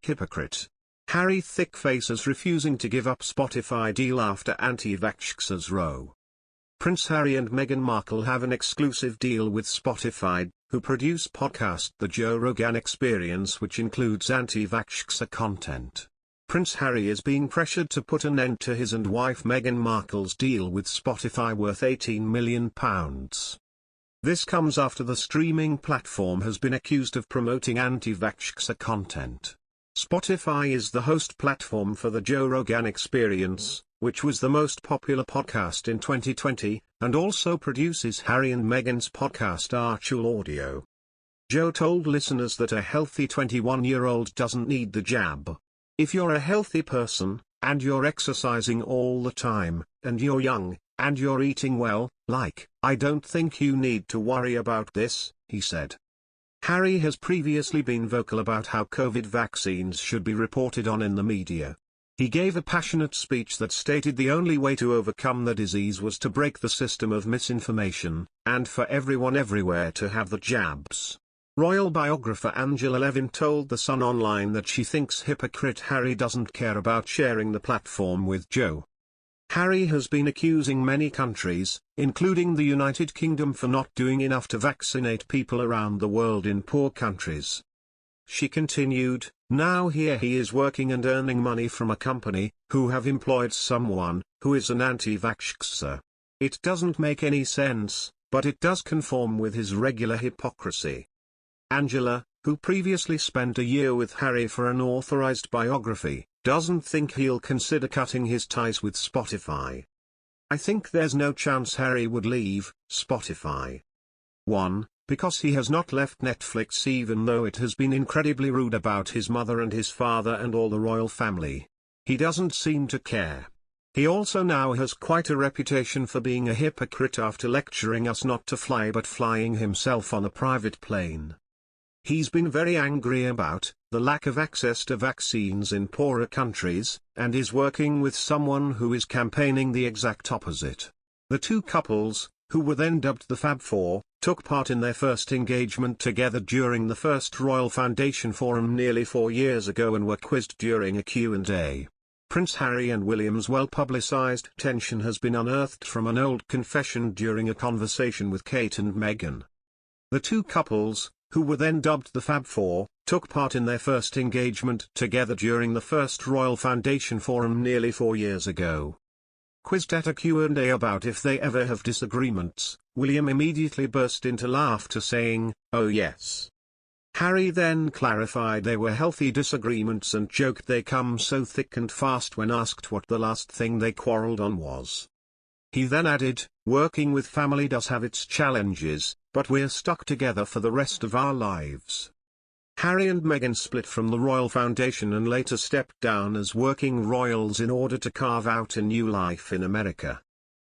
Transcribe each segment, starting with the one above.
Hypocrite. Harry Thickface is refusing to give up Spotify deal after anti-vaxxers row. Prince Harry and Meghan Markle have an exclusive deal with Spotify, who produce podcast The Joe Rogan Experience, which includes anti-vaxxer content. Prince Harry is being pressured to put an end to his and wife Meghan Markle's deal with Spotify worth £18 million. This comes after the streaming platform has been accused of promoting anti-vaxxer content. Spotify is the host platform for the Joe Rogan Experience, which was the most popular podcast in 2020, and also produces Harry and Meghan's podcast Actual Audio. Joe told listeners that a healthy 21-year-old doesn't need the jab. If you're a healthy person, and you're exercising all the time, and you're young, and you're eating well, I don't think you need to worry about this, he said. Harry has previously been vocal about how COVID vaccines should be reported on in the media. He gave a passionate speech that stated the only way to overcome the disease was to break the system of misinformation, and for everyone everywhere to have the jabs. Royal biographer Angela Levin told The Sun Online that she thinks hypocrite Harry doesn't care about sharing the platform with Joe. Harry has been accusing many countries, including the United Kingdom, for not doing enough to vaccinate people around the world in poor countries. She continued, "Now here he is working and earning money from a company, who have employed someone, who is an anti-vaxxer. It doesn't make any sense, but it does conform with his regular hypocrisy." Angela, who previously spent a year with Harry for an authorized biography, doesn't think he'll consider cutting his ties with Spotify. "I think there's no chance Harry would leave Spotify. 1. Because he has not left Netflix even though it has been incredibly rude about his mother and his father and all the royal family. He doesn't seem to care. He also now has quite a reputation for being a hypocrite after lecturing us not to fly but flying himself on a private plane. He's been very angry about the lack of access to vaccines in poorer countries, and is working with someone who is campaigning the exact opposite." The two couples, who were then dubbed the Fab Four, took part in their first engagement together during the first Royal Foundation Forum nearly 4 years ago and were quizzed during a Q&A. Prince Harry and William's well-publicized tension has been unearthed from an old confession during a conversation with Kate and Meghan. The two couples, who were then dubbed the Fab Four, took part in their first engagement together during the first Royal Foundation Forum nearly 4 years ago. Quizzed at a Q&A about if they ever have disagreements, William immediately burst into laughter saying, "Oh yes." Harry then clarified they were healthy disagreements and joked they come so thick and fast when asked what the last thing they quarreled on was. He then added, "Working with family does have its challenges, but we're stuck together for the rest of our lives." Harry and Meghan split from the Royal Foundation and later stepped down as working royals in order to carve out a new life in America.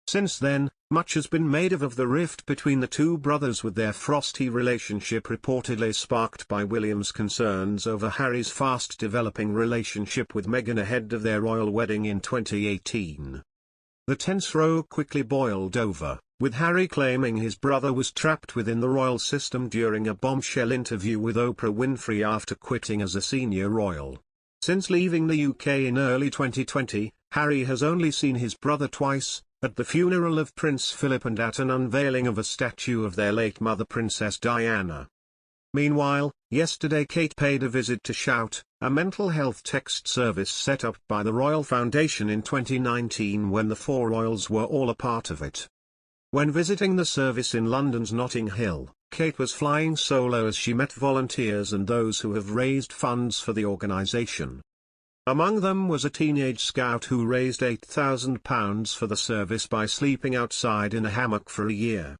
Since then, much has been made of the rift between the two brothers, with their frosty relationship reportedly sparked by William's concerns over Harry's fast-developing relationship with Meghan ahead of their royal wedding in 2018. The tense row quickly boiled over, with Harry claiming his brother was trapped within the royal system during a bombshell interview with Oprah Winfrey after quitting as a senior royal. Since leaving the UK in early 2020, Harry has only seen his brother twice, at the funeral of Prince Philip and at an unveiling of a statue of their late mother Princess Diana. Meanwhile, yesterday Kate paid a visit to Shout, a mental health text service set up by the Royal Foundation in 2019 when the four royals were all a part of it. When visiting the service in London's Notting Hill, Kate was flying solo as she met volunteers and those who have raised funds for the organisation. Among them was a teenage scout who raised £8,000 for the service by sleeping outside in a hammock for a year.